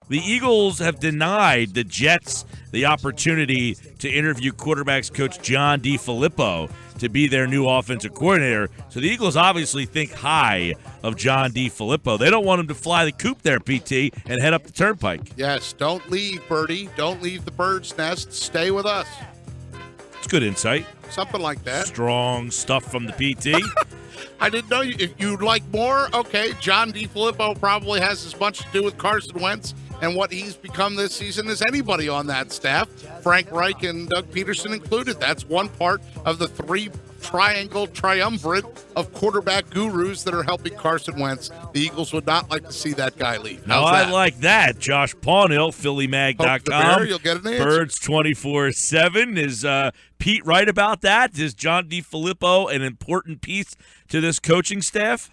The Eagles have denied the Jets the opportunity to interview quarterbacks coach John DiFilippo to be their new offensive coordinator. So the Eagles obviously think high of John DiFilippo. They don't want him to fly the coop there, PT, and head up the turnpike. Yes, don't leave, Birdie. Don't leave the bird's nest. Stay with us. It's good insight. Something like that. Strong stuff from the PT. I didn't know if you'd like more. Okay, John DiFilippo probably has as much to do with Carson Wentz and what he's become this season as anybody on that staff, Frank Reich and Doug Peterson included. That's one part of the three triangle triumvirate of quarterback gurus that are helping Carson Wentz. The Eagles would not like to see that guy leave. Now, I like that. Josh Paunil, PhillyMag.com. You'll get an answer. Birds 24/7. Is Pete right about that? Is John DiFilippo an important piece to this coaching staff?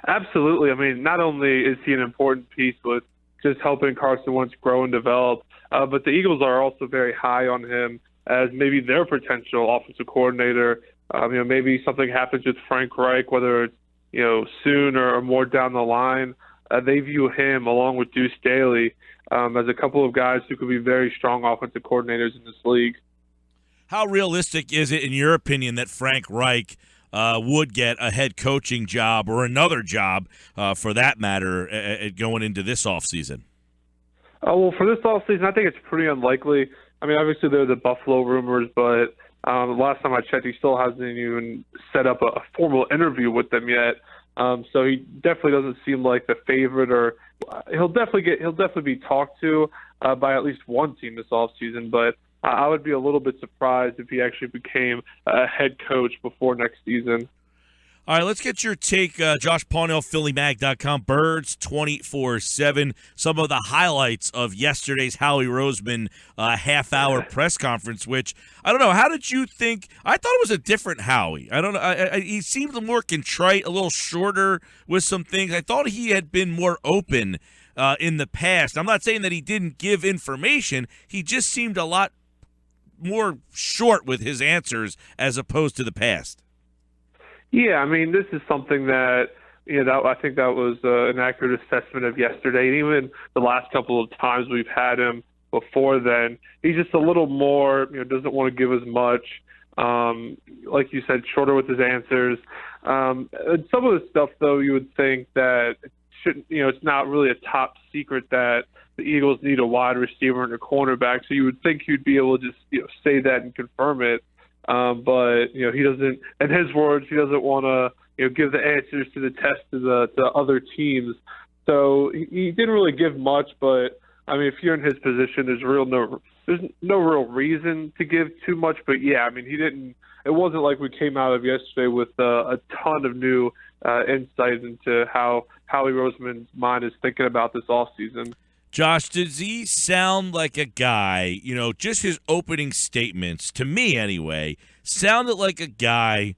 Absolutely. I mean, not only is he an important piece with just helping Carson Wentz grow and develop, but the Eagles are also very high on him as maybe their potential offensive coordinator. Maybe something happens with Frank Reich, whether it's soon or more down the line. They view him along with Deuce Staley as a couple of guys who could be very strong offensive coordinators in this league. How realistic is it, in your opinion, that Frank Reich would get a head coaching job or another job, for that matter, going into this offseason? Well, for this offseason, I think it's pretty unlikely. I mean, obviously there are the Buffalo rumors, but the last time I checked, he still hasn't even set up a formal interview with them yet. So he definitely doesn't seem like the favorite, or he'll definitely be talked to by at least one team this offseason. But I would be a little bit surprised if he actually became a head coach before next season. All right, let's get your take, Josh Paunil, PhillyMag.com, Birds 24/7. Some of the highlights of yesterday's Howie Roseman half-hour press conference, which, I don't know, how did you think? I thought it was a different Howie. I don't know. He seemed more contrite, a little shorter with some things. I thought he had been more open in the past. I'm not saying that he didn't give information. He just seemed a lot more short with his answers as opposed to the past. Yeah, I mean, this is something that, I think that was an accurate assessment of yesterday. And even the last couple of times we've had him before then, he's just a little more, doesn't want to give as much. Like you said, shorter with his answers. And some of the stuff, though, you would think that it's not really a top secret that the Eagles need a wide receiver and a cornerback. So you would think he'd be able to just, say that and confirm it. But he doesn't. In his words, he doesn't want to give the answers to the test to other teams. So he didn't really give much. But I mean, if you're in his position, there's no real reason to give too much. But yeah, I mean, he didn't. It wasn't like we came out of yesterday with a ton of new insight into how Howie Roseman's mind is thinking about this offseason. Josh, does he sound like a guy, just his opening statements, to me anyway, sounded like a guy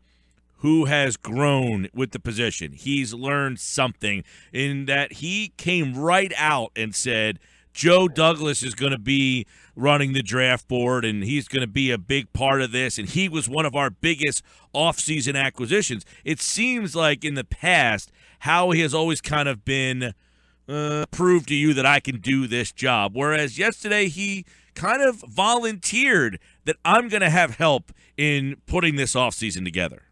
who has grown with the position. He's learned something in that he came right out and said, Joe Douglas is going to be running the draft board, and he's going to be a big part of this, and he was one of our biggest offseason acquisitions. It seems like in the past, Howie has always kind of been prove to you that I can do this job. Whereas yesterday he kind of volunteered that I'm going to have help in putting this offseason together.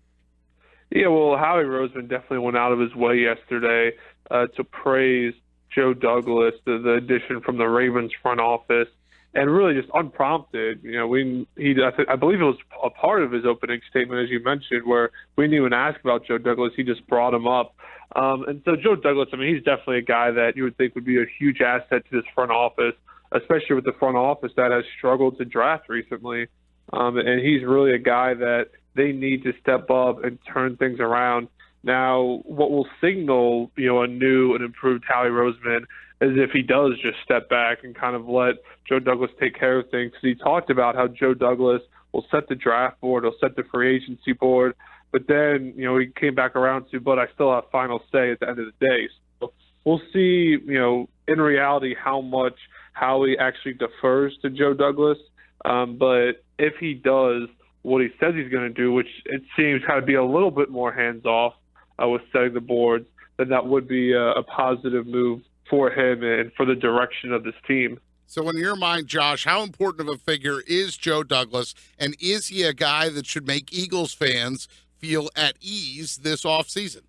Yeah, well, Howie Roseman definitely went out of his way yesterday to praise Joe Douglas, the addition from the Ravens front office, and really just unprompted. I believe it was a part of his opening statement, as you mentioned, where we didn't even ask about Joe Douglas. He just brought him up. And so Joe Douglas, I mean, he's definitely a guy that you would think would be a huge asset to this front office, especially with the front office that has struggled to draft recently. And he's really a guy that they need to step up and turn things around. Now, what will signal, a new and improved Howie Roseman is if he does just step back and kind of let Joe Douglas take care of things. Because he talked about how Joe Douglas will set the draft board, he'll set the free agency board, but then, he came back around to, but I still have final say at the end of the day. So we'll see, in reality, how much Howie actually defers to Joe Douglas. But if he does what he says he's going to do, which it seems kind of be a little bit more hands-off with setting the boards, then that would be a positive move for him and for the direction of this team. So in your mind, Josh, how important of a figure is Joe Douglas, and is he a guy that should make Eagles fans feel at ease this offseason?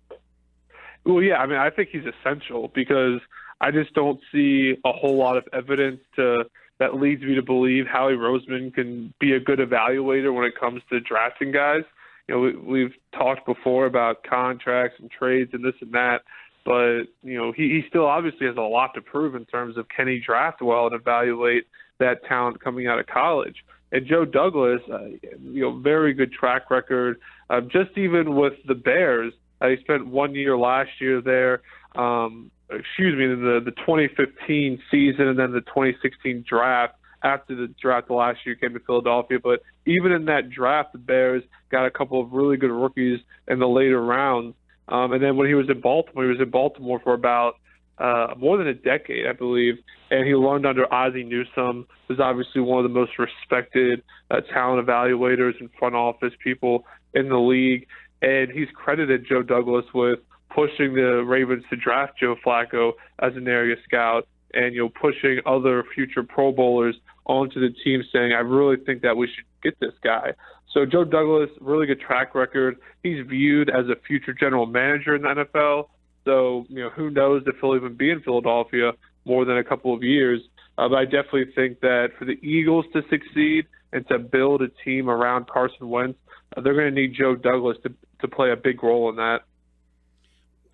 Well, yeah, I mean, I think he's essential because I just don't see a whole lot of evidence that leads me to believe Howie Roseman can be a good evaluator when it comes to drafting guys. You know, we've talked before about contracts and trades and this and that, but, you know, he still obviously has a lot to prove in terms of can he draft well and evaluate that talent coming out of college. And Joe Douglas, very good track record, just even with the Bears. He spent 1 year last year there, in the 2015 season and then the 2016 draft. After the draft the last year, came to Philadelphia. But even in that draft, the Bears got a couple of really good rookies in the later rounds. And then when he was in Baltimore for about more than a decade, I believe. And he learned under Ozzie Newsome, who's obviously one of the most respected talent evaluators and front office people in the league. And he's credited Joe Douglas with pushing the Ravens to draft Joe Flacco as an area scout and, pushing other future Pro Bowlers onto the team saying, I really think that we should get this guy. So Joe Douglas, really good track record. He's viewed as a future general manager in the NFL. So, who knows if he'll even be in Philadelphia more than a couple of years. But I definitely think that for the Eagles to succeed and to build a team around Carson Wentz, they're going to need Joe Douglas to play a big role in that.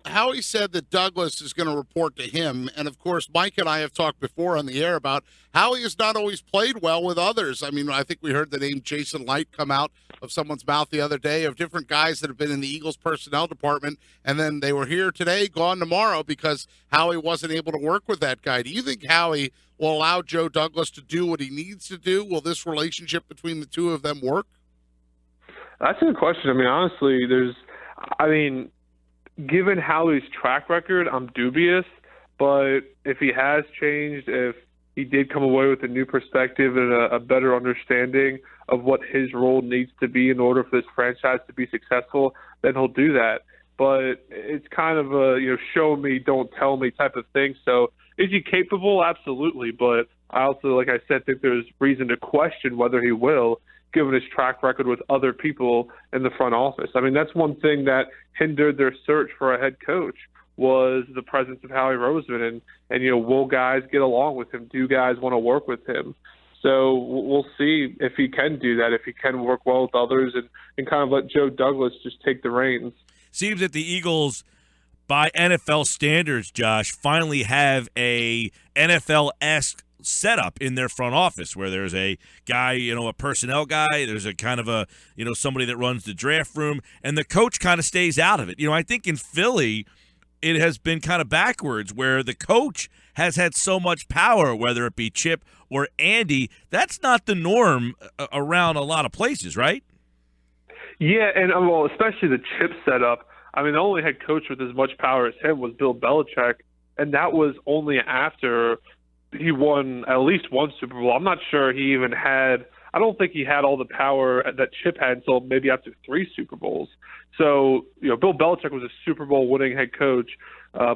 Howie said that Douglas is going to report to him. And, of course, Mike and I have talked before on the air about Howie has not always played well with others. I mean, I think we heard the name Jason Light come out of someone's mouth the other day of different guys that have been in the Eagles personnel department, and then they were here today, gone tomorrow because Howie wasn't able to work with that guy. Do you think Howie will allow Joe Douglas to do what he needs to do? Will this relationship between the two of them work? That's a good question. I mean, honestly, given Howie's track record, I'm dubious. But if he has changed, if he did come away with a new perspective and a better understanding of what his role needs to be in order for this franchise to be successful, then he'll do that. But it's kind of a show me, don't tell me type of thing. So is he capable? Absolutely. But I also, like I said, think there's reason to question whether he will, given his track record with other people in the front office. I mean, that's one thing that hindered their search for a head coach was the presence of Howie Roseman. And will guys get along with him? Do guys want to work with him? So we'll see if he can do that, if he can work well with others and kind of let Joe Douglas just take the reins. Seems that the Eagles, by NFL standards, Josh, finally have a NFL-esque setup in their front office where there's a guy, a personnel guy, there's a kind of a, somebody that runs the draft room, and the coach kind of stays out of it. I think in Philly, it has been kind of backwards where the coach has had so much power, whether it be Chip or Andy. That's not the norm around a lot of places, right? Yeah, and especially the Chip setup. I mean, the only head coach with as much power as him was Bill Belichick, and that was only after he won at least one Super Bowl. I'm not sure he even had – I don't think he had all the power that Chip had until maybe after 3 Super Bowls. So, Bill Belichick was a Super Bowl winning head coach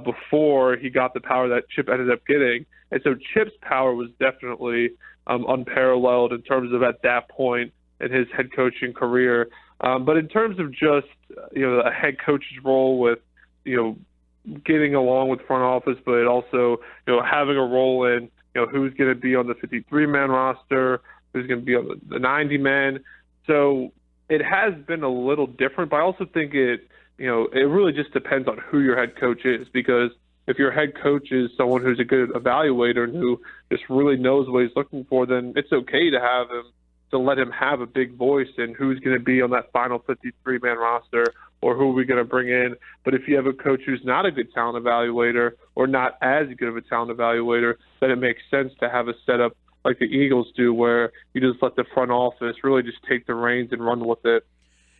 before he got the power that Chip ended up getting. And so Chip's power was definitely unparalleled in terms of at that point in his head coaching career. But in terms of just, a head coach's role with, getting along with front office, but also, having a role in, who's going to be on the 53-man roster, who's going to be on the 90-man. So it has been a little different, but I also think it really just depends on who your head coach is, because if your head coach is someone who's a good evaluator and who just really knows what he's looking for, then it's okay to let him have a big voice in who's going to be on that final 53-man roster or who are we going to bring in. But if you have a coach who's not a good talent evaluator or not as good of a talent evaluator, then it makes sense to have a setup like the Eagles do where you just let the front office really just take the reins and run with it.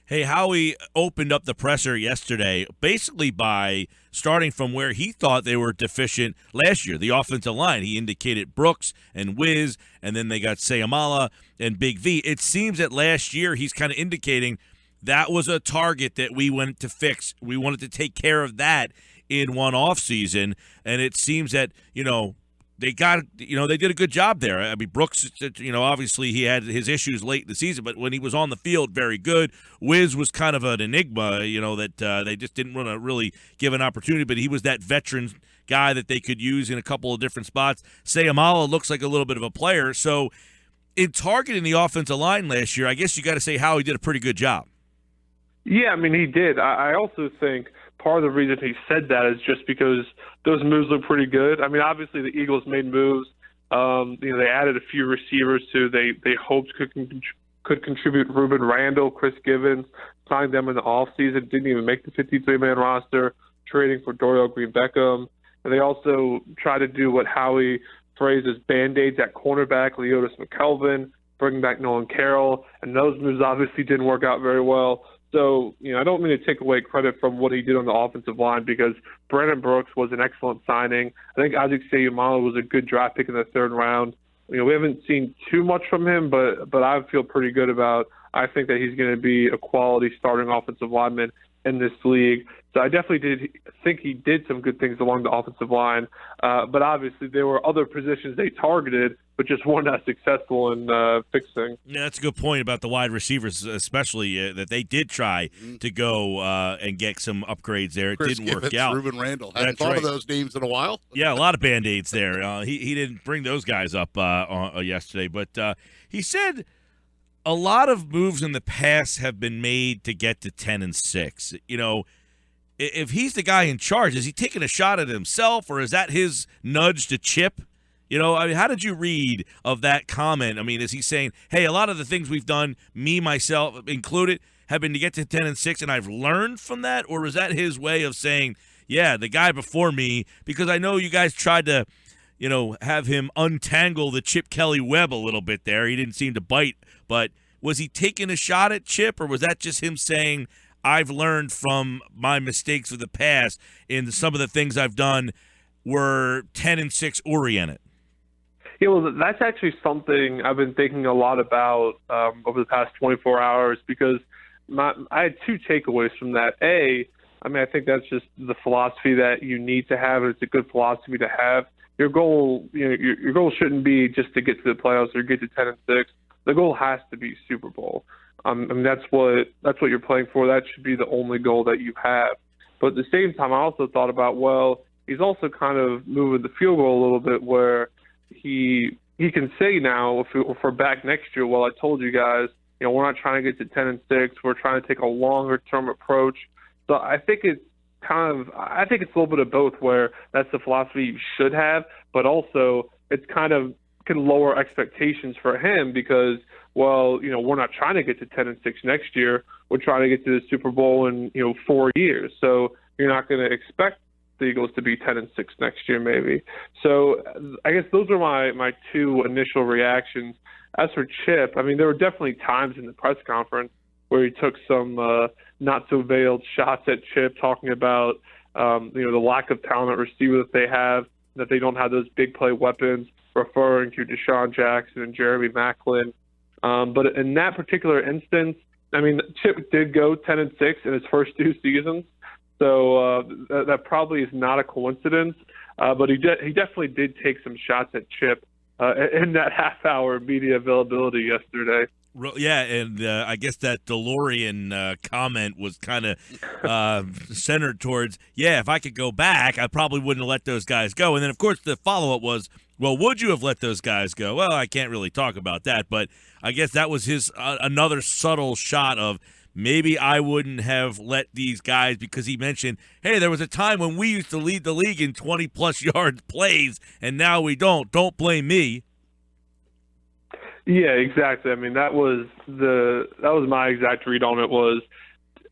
Hey, Howie opened up the presser yesterday basically by starting from where he thought they were deficient last year, the offensive line. He indicated Brooks and Wiz, and then they got Sayamala and Big V. It seems that last year he's kind of indicating that was a target that we wanted to fix. We wanted to take care of that in one offseason, and it seems that, they did a good job there. I mean, Brooks, obviously he had his issues late in the season, but when he was on the field, very good. Wiz was kind of an enigma, that they just didn't want to really give an opportunity, but he was that veteran guy that they could use in a couple of different spots. Sayamala looks like a little bit of a player. So in targeting the offensive line last year, I guess you got to say Howie did a pretty good job. Yeah, I mean, he did. I also think part of the reason he said that is just because those moves look pretty good. I mean, obviously the Eagles made moves. They added a few receivers who they hoped could contribute. Ruben Randall, Chris Givens, signed them in the offseason, didn't even make the 53-man roster, trading for Dorial Green-Beckham. And they also tried to do what Howie phrased as Band-Aids at cornerback, Leotis McKelvin, bringing back Nolan Carroll, and those moves obviously didn't work out very well. So, I don't mean to take away credit from what he did on the offensive line because Brandon Brooks was an excellent signing. I think Isaac Seumalo was a good draft pick in the third round. We haven't seen too much from him, but I feel pretty good about I think that he's going to be a quality starting offensive lineman in this league. So I definitely think he did some good things along the offensive line. But obviously there were other positions they targeted, but just weren't as successful in fixing. Yeah, that's a good point about the wide receivers, especially that they did try to go and get some upgrades there. It Chris didn't Givens, work out. Ruben Randall. Haven't thought of those names in a while. Yeah, a lot of Band-Aids there. He didn't bring those guys up yesterday. But he said a lot of moves in the past have been made to get to 10-6. If he's the guy in charge, is he taking a shot at himself, or is that his nudge to Chip? How did you read of that comment? I mean, is he saying, hey, a lot of the things we've done, me, myself included, have been to get to 10-6, and I've learned from that? Or is that his way of saying, yeah, the guy before me, because I know you guys tried to, have him untangle the Chip Kelly web a little bit there. He didn't seem to bite. But was he taking a shot at Chip, or was that just him saying, I've learned from my mistakes of the past, and some of the things I've done were 10-6 oriented? Yeah, well, that's actually something I've been thinking a lot about over the past 24 hours because I had two takeaways from that. I think that's just the philosophy that you need to have, and it's a good philosophy to have. Your goal, your goal shouldn't be just to get to the playoffs or get to 10-6. The goal has to be Super Bowl. That's what you're playing for. That should be the only goal that you have. But at the same time, I also thought about, well, he's also kind of moving the field goal a little bit where he can say now, if we're back next year, well, I told you guys, we're not trying to get to 10-6. We're trying to take a longer-term approach. So I think it's a little bit of both where that's the philosophy you should have, but also it's kind of can lower expectations for him because, well, we're not trying to get to 10-6 next year. We're trying to get to the Super Bowl in, 4 years. So you're not going to expect the Eagles to be 10-6 next year, maybe. So I guess those are my two initial reactions. As for Chip, I mean, there were definitely times in the press conference where he took some not so veiled shots at Chip, talking about the lack of talent receiver that they have, that they don't have those big play weapons, referring to Deshaun Jackson and Jeremy Maclin. But in that particular instance, I mean, Chip did go 10-6 in his first two seasons, so that probably is not a coincidence. But he definitely did take some shots at Chip in that half-hour media availability yesterday. Yeah, and I guess that DeLorean comment was kind of centered towards, if I could go back, I probably wouldn't have let those guys go. And then, of course, the follow-up was, well, would you have let those guys go? Well, I can't really talk about that, but I guess that was his another subtle shot of maybe I wouldn't have let these guys, because he mentioned, hey, there was a time when we used to lead the league in 20-plus yard plays, and now we don't. Don't blame me. Yeah, exactly. I mean, that was my exact read on it, was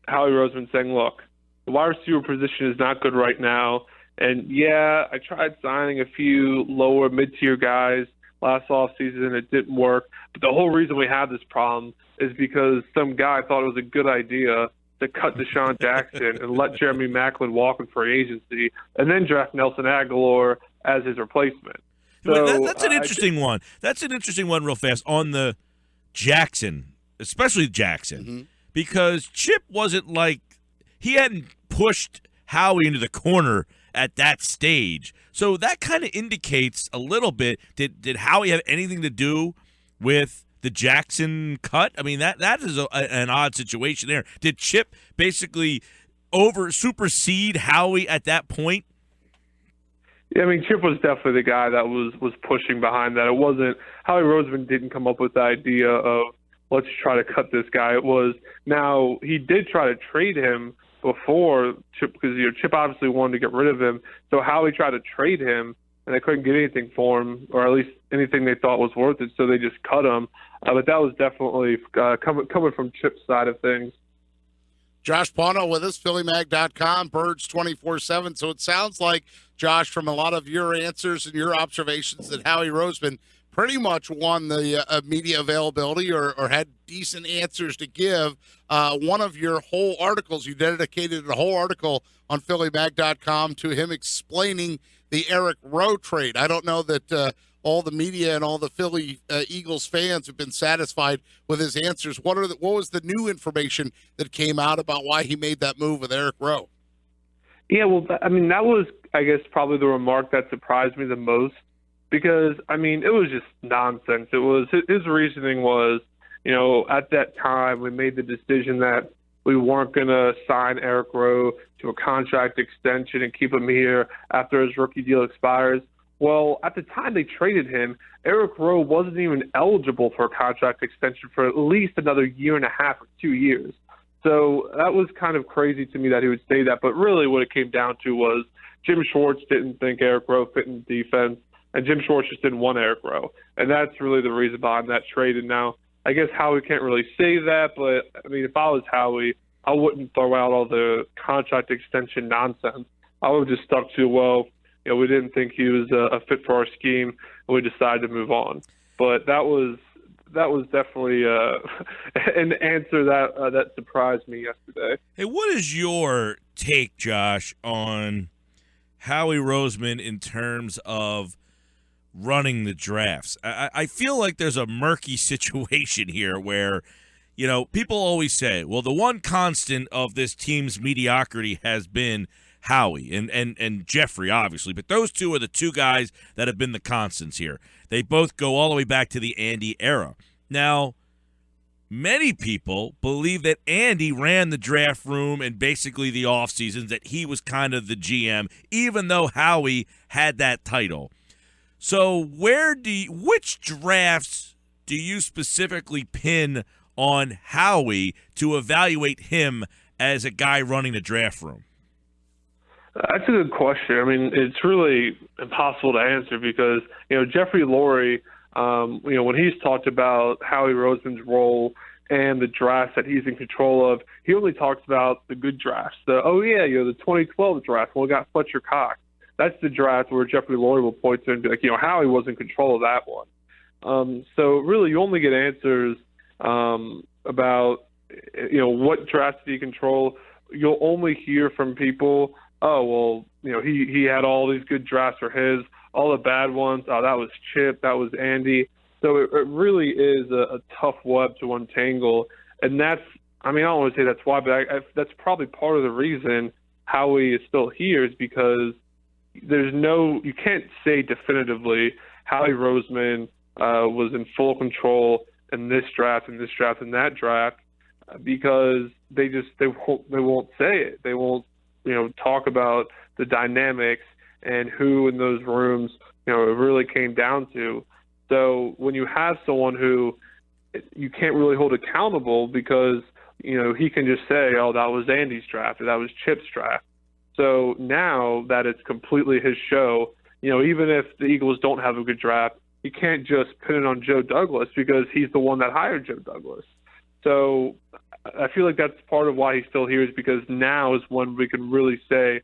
Howie Roseman saying, look, the wide receiver position is not good right now. And, I tried signing a few lower mid-tier guys last offseason, and it didn't work. But the whole reason we have this problem is because some guy thought it was a good idea to cut Deshaun Jackson and let Jeremy Maclin walk in free agency and then draft Nelson Aguilar as his replacement. So, that's an interesting one. That's an interesting one real fast on the Jackson, especially Jackson, because Chip wasn't like – he hadn't pushed Howie into the corner at that stage. So that kind of indicates a little bit. Did Howie have anything to do with the Jackson cut? I mean, that is an odd situation there. Did Chip basically supersede Howie at that point? Yeah, I mean, Chip was definitely the guy that was pushing behind that. It wasn't Howie Roseman didn't come up with the idea of let's try to cut this guy. It was now he did try to trade him before Chip because Chip obviously wanted to get rid of him. So Howie tried to trade him, and they couldn't get anything for him, or at least anything they thought was worth it. So they just cut him. But that was definitely coming from Chip's side of things. Josh Paunil with us, PhillyMag.com, Birds 24/7. So it sounds like, Josh, from a lot of your answers and your observations, that Howie Roseman pretty much won the media availability or had decent answers to give. One of your whole articles, you dedicated a whole article on PhillyMag.com to him explaining the Eric Rowe trade. I don't know that all the media and all the Philly Eagles fans have been satisfied with his answers. What was the new information that came out about why he made that move with Eric Rowe? Yeah, well, I mean, that was, I guess, probably the remark that surprised me the most because, I mean, it was just nonsense. It was his reasoning was, at that time we made the decision that we weren't going to sign Eric Rowe to a contract extension and keep him here after his rookie deal expires. Well, at the time they traded him, Eric Rowe wasn't even eligible for a contract extension for at least another year and a half or 2 years. So that was kind of crazy to me that he would say that. But really what it came down to was Jim Schwartz didn't think Eric Rowe fit in defense, and Jim Schwartz just didn't want Eric Rowe. And that's really the reason behind that trade. And now I guess Howie can't really say that, but, I mean, if I was Howie, I wouldn't throw out all the contract extension nonsense. I would have just stuck to, we didn't think he was a fit for our scheme, and we decided to move on. But that was definitely an answer that surprised me yesterday. Hey, what is your take, Josh, on Howie Roseman in terms of running the drafts? I feel like there's a murky situation here where, people always say, well, the one constant of this team's mediocrity has been Howie and Jeffrey, obviously, but those two are the two guys that have been the constants here. They both go all the way back to the Andy era. Now, many people believe that Andy ran the draft room and basically the offseasons, that he was kind of the GM, even though Howie had that title. So which drafts do you specifically pin on Howie to evaluate him as a guy running the draft room? That's a good question. I mean, it's really impossible to answer because, Jeffrey Lurie, when he's talked about Howie Roseman's role and the drafts that he's in control of, he only talks about the good drafts. The 2012 draft, we got Fletcher Cox. That's the draft where Jeffrey Lurie will point to and be like, Howie was in control of that one. So really you only get answers about, what drafts did he control. You'll only hear from people, he had all these good drafts for his, all the bad ones, that was Chip, that was Andy. So it really is a tough web to untangle. And that's, I don't want to say that's why, but that's probably part of the reason Howie is still here is because you can't say definitively Howie Roseman was in full control in this draft and that draft because they won't say it. They won't, talk about the dynamics and who in those rooms, it really came down to. So when you have someone who you can't really hold accountable because, he can just say, oh, that was Andy's draft or that was Chip's draft. So now that it's completely his show, even if the Eagles don't have a good draft, you can't just pin it on Joe Douglas because he's the one that hired Joe Douglas. So I feel like that's part of why he's still here is because now is when we can really say,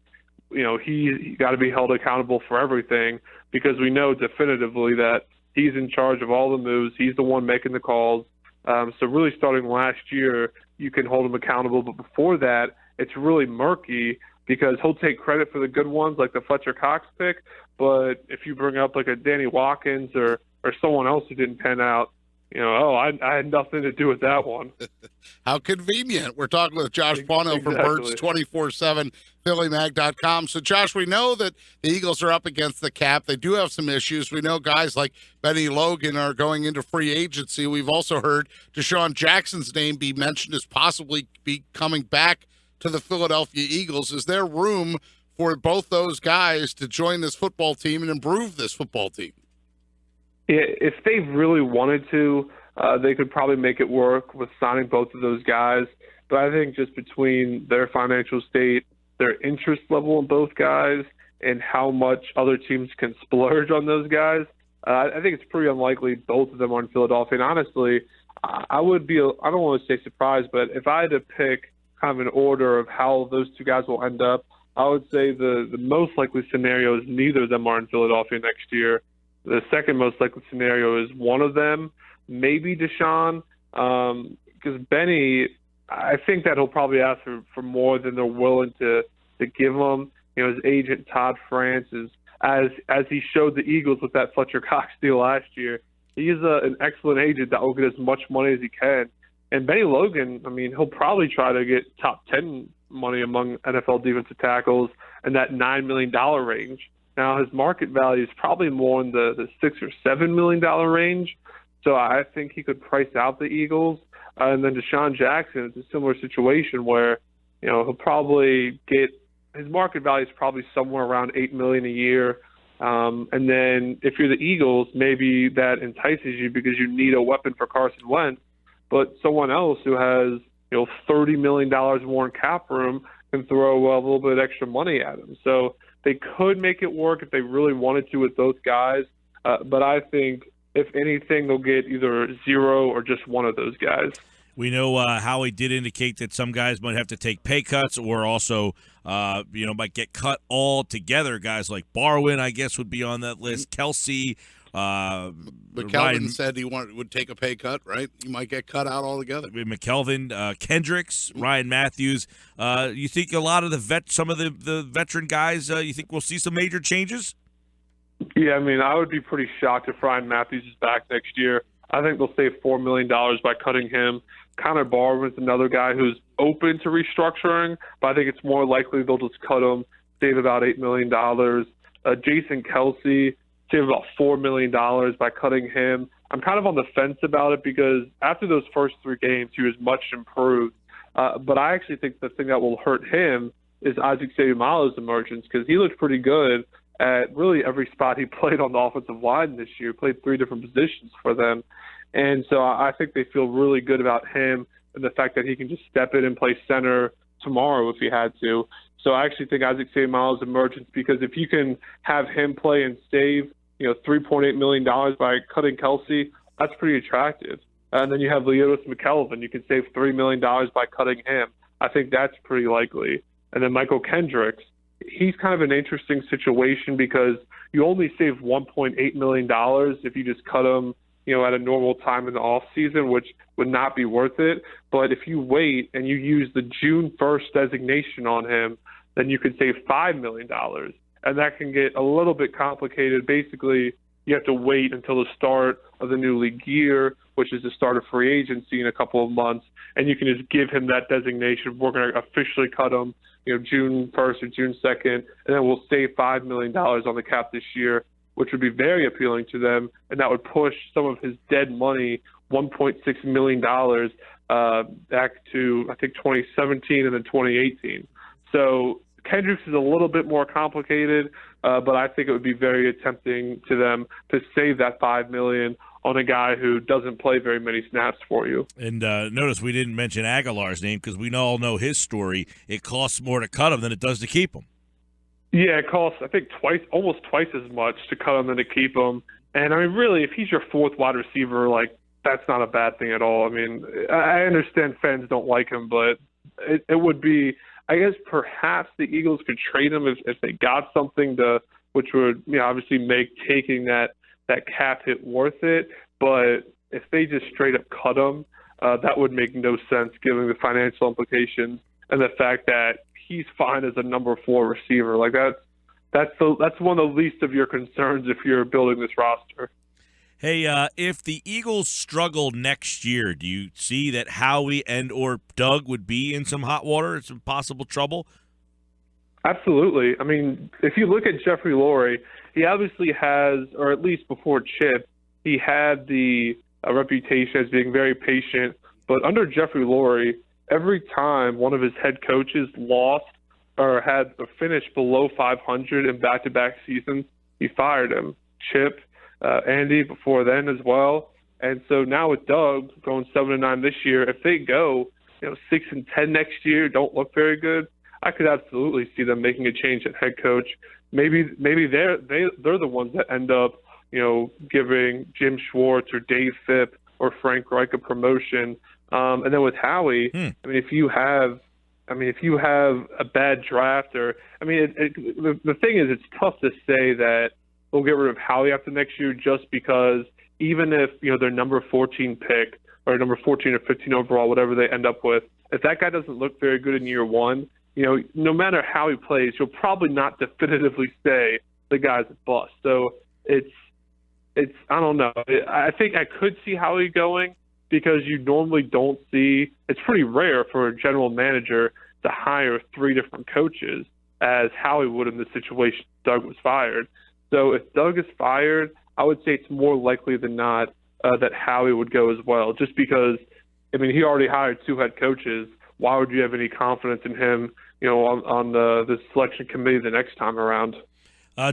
he got to be held accountable for everything because we know definitively that he's in charge of all the moves. He's the one making the calls. So really starting last year, you can hold him accountable. But before that, it's really murky because he'll take credit for the good ones like the Fletcher Cox pick. But if you bring up like a Danny Watkins or someone else who didn't pan out, I had nothing to do with that one. How convenient. We're talking with Josh Paunil from Birds 24/7, PhillyMag.com. So, Josh, we know that the Eagles are up against the cap. They do have some issues. We know guys like Benny Logan are going into free agency. We've also heard Deshaun Jackson's name be mentioned as possibly be coming back to the Philadelphia Eagles. Is there room for both those guys to join this football team and improve this football team? If they really wanted to, they could probably make it work with signing both of those guys. But I think just between their financial state, their interest level in both guys, and how much other teams can splurge on those guys, I think it's pretty unlikely both of them are in Philadelphia. And honestly, I don't want to say surprised, but if I had to pick kind of an order of how those two guys will end up, I would say the most likely scenario is neither of them are in Philadelphia next year. The second most likely scenario is one of them, maybe Deshaun, because Benny, I think that he'll probably ask for more than they're willing to give him. His agent Todd France is, as he showed the Eagles with that Fletcher Cox deal last year, he's an excellent agent that will get as much money as he can. And Benny Logan, he'll probably try to get top 10 money among NFL defensive tackles in that $9 million range. Now, his market value is probably more in the $6 or $7 million range. So I think he could price out the Eagles. And then Deshaun Jackson, it's a similar situation where, he'll probably get his market value is probably somewhere around $8 million a year. And then if you're the Eagles, maybe that entices you because you need a weapon for Carson Wentz. But someone else who has, $30 million more in cap room can throw a little bit of extra money at him. So they could make it work if they really wanted to with both guys. But I think, if anything, they'll get either zero or just one of those guys. We know Howie did indicate that some guys might have to take pay cuts or also, might get cut altogether. Guys like Barwin, I guess, would be on that list. Kelsey. McKelvin said he would take a pay cut, right? He might get cut out altogether. McKelvin, Kendricks, Ryan Matthews. You think a lot of some of the veteran guys, you think we'll see some major changes? Yeah, I would be pretty shocked if Ryan Matthews is back next year. I think they'll save $4 million by cutting him. Connor Barwin's another guy who's open to restructuring, but I think it's more likely they'll just cut him, save about $8 million. Jason Kelsey, save about $4 million by cutting him. I'm kind of on the fence about it because after those first 3 games, he was much improved. But I actually think the thing that will hurt him is Isaac Seumalo's emergence because he looked pretty good at really every spot he played on the offensive line this year, played 3 different positions for them. And so I think they feel really good about him and the fact that he can just step in and play center tomorrow if he had to. So I actually think Isaac Seumalo's emergence, because if you can have him play and save, $3.8 million by cutting Kelsey, that's pretty attractive. And then you have Leotis McKelvin. You can save $3 million by cutting him. I think that's pretty likely. And then Michael Kendricks, he's kind of an interesting situation because you only save $1.8 million if you just cut him, at a normal time in the off season, which would not be worth it. But if you wait and you use the June 1st designation on him, then you could save $5 million. And that can get a little bit complicated. Basically, you have to wait until the start of the new league year, which is the start of free agency in a couple of months. And you can just give him that designation. We're going to officially cut him, June 1st or June 2nd, and then we'll save $5 million on the cap this year, which would be very appealing to them. And that would push some of his dead money, $1.6 million, back to, I think, 2017 and then 2018. So Kendricks is a little bit more complicated, but I think it would be very tempting to them to save that $5 million on a guy who doesn't play very many snaps for you. And notice we didn't mention Aguilar's name because we all know his story. It costs more to cut him than it does to keep him. Yeah, it costs, I think, almost twice as much to cut him than to keep him. And, really, if he's your 4th wide receiver, that's not a bad thing at all. I understand fans don't like him, but it would be – I guess perhaps the Eagles could trade him if they got something which would obviously make taking that cap hit worth it. But if they just straight up cut him, that would make no sense given the financial implications and the fact that he's fine as a number 4 receiver. That's one of the least of your concerns if you're building this roster. Hey, if the Eagles struggle next year, do you see that Howie and or Doug would be in some hot water, some possible trouble? Absolutely. I mean, if you look at Jeffrey Lurie, he obviously has, or at least before Chip, he had the reputation as being very patient. But under Jeffrey Lurie, every time one of his head coaches lost or had a finish below 500 in back-to-back seasons, he fired him. Chip, Andy before then as well. And so now with Doug going 7-9 this year, if they go 6-10 next year, don't look very good, I could absolutely see them making a change at head coach. Maybe they're the ones that end up giving Jim Schwartz or Dave Phipp or Frank Reich a promotion. And then with Howie, I mean, if you have a bad draft, the thing is, it's tough to say that we'll get rid of Howie after next year, just because even if their number 14 pick or number 14 or 15 overall, whatever they end up with, if that guy doesn't look very good in year one, no matter how he plays, you'll probably not definitively say the guy's a bust. So it's I don't know. I think I could see Howie going, because you normally don't see – it's pretty rare for a general manager to hire 3 different coaches, as Howie would in the situation Doug was fired. So if Doug is fired, I would say it's more likely than not that Howie would go as well, just because, I mean, he already hired 2 head coaches. Why would you have any confidence in him, on the selection committee the next time around?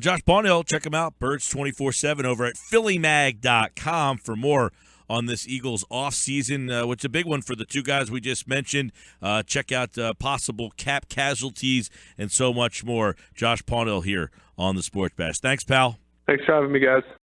Josh Paunil, check him out, Birds 24/7 over at PhillyMag.com for more on this Eagles offseason, which is a big one for the 2 guys we just mentioned. Check out possible cap casualties and so much more. Josh Paunil here on the Sports Bash. Thanks, pal. Thanks for having me, guys.